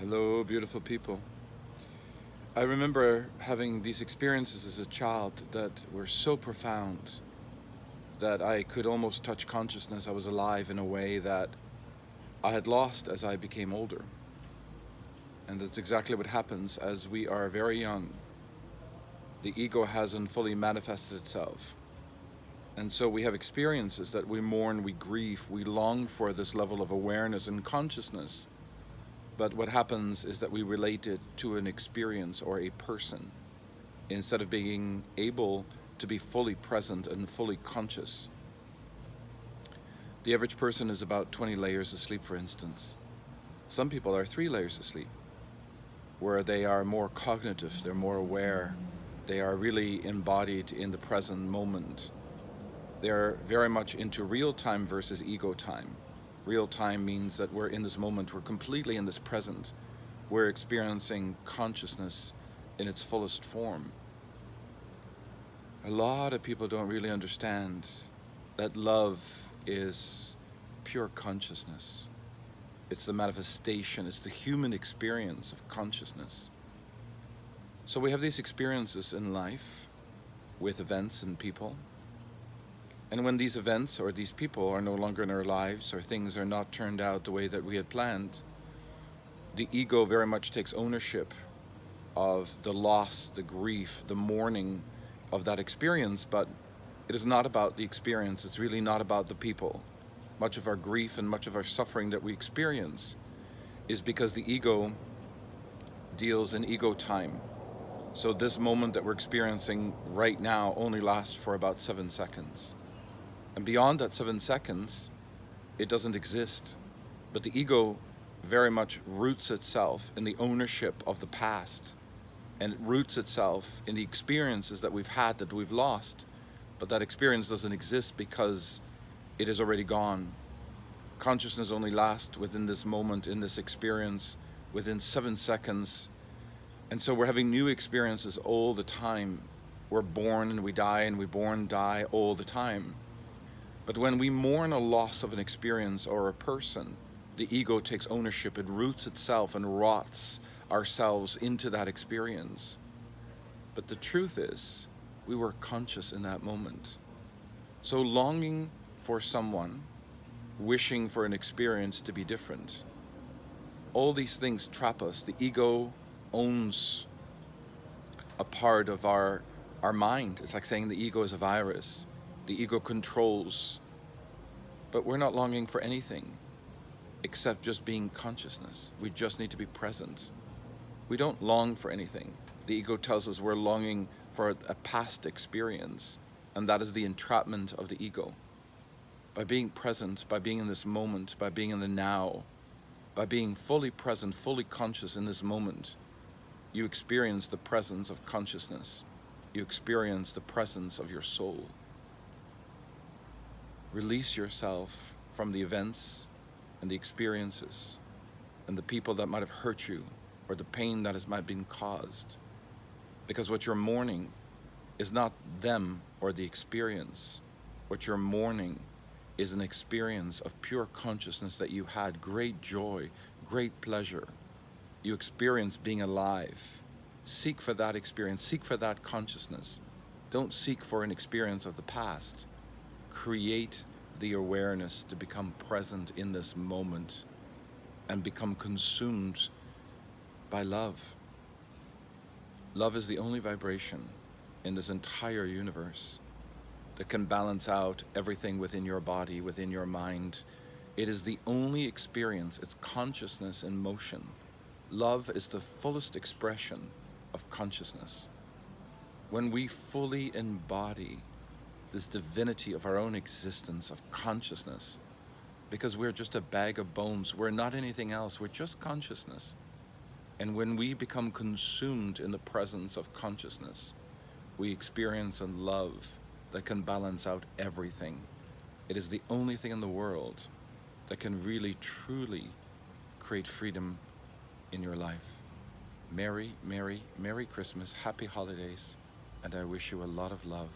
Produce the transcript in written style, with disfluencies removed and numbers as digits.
Hello, beautiful people. I remember having these experiences as a child that were so profound that I could almost touch consciousness. I was alive in a way that I had lost as I became older. And that's exactly what happens as we are very young. The ego hasn't fully manifested itself. And so we have experiences that we mourn, we grieve, we long for this level of awareness and consciousness. But what happens is that we relate it to an experience or a person, instead of being able to be fully present and fully conscious. The average person is about 20 layers asleep, for instance. Some people are 3 layers asleep, where they are more cognitive, they're more aware, they are really embodied in the present moment. They're very much into real time versus ego time. Real time means that we're in this moment, we're completely in this present, we're experiencing consciousness in its fullest form. A lot of people don't really understand that love is pure consciousness. It's the manifestation, it's the human experience of consciousness. So we have these experiences in life with events and people. And when these events or these people are no longer in our lives, or things are not turned out the way that we had planned, the ego very much takes ownership of the loss, the grief, the mourning of that experience. But it is not about the experience, it's really not about the people. Much of our grief and much of our suffering that we experience is because the ego deals in ego time. So this moment that we're experiencing right now only lasts for about 7 seconds. And beyond that 7 seconds, it doesn't exist. But the ego very much roots itself in the ownership of the past, and it roots itself in the experiences that we've had that we've lost. But that experience doesn't exist because it is already gone. Consciousness only lasts within this moment, in this experience, within 7 seconds. And so we're having new experiences all the time. We're born and we die, and we born, die all the time. But when we mourn a loss of an experience or a person, the ego takes ownership. It roots itself and rots ourselves into that experience. But the truth is, we were conscious in that moment. So longing for someone, wishing for an experience to be different, all these things trap us. The ego owns a part of our mind. It's like saying the ego is a virus. The ego controls. But we're not longing for anything except just being consciousness. We just need to be present. We don't long for anything. The ego tells us we're longing for a past experience, and that is the entrapment of the ego. By being present, by being in this moment, by being in the now, by being fully present, fully conscious in this moment, you experience the presence of consciousness. You experience the presence of your soul. Release yourself from the events and the experiences and the people that might have hurt you, or the pain that might have been caused. Because what you're mourning is not them or the experience. What you're mourning is an experience of pure consciousness that you had, great joy, great pleasure. You experience being alive. Seek for that experience, seek for that consciousness. Don't seek for an experience of the past. Create the awareness to become present in this moment and become consumed by love. Love is the only vibration in this entire universe that can balance out everything within your body, within your mind. It is the only experience, it's consciousness in motion. Love is the fullest expression of consciousness. When we fully embody this divinity of our own existence, of consciousness, because we're just a bag of bones, we're not anything else, we're just consciousness. And when we become consumed in the presence of consciousness, we experience a love that can balance out everything. It is the only thing in the world that can really, truly create freedom in your life. Merry, Merry, Merry Christmas, Happy Holidays, and I wish you a lot of love.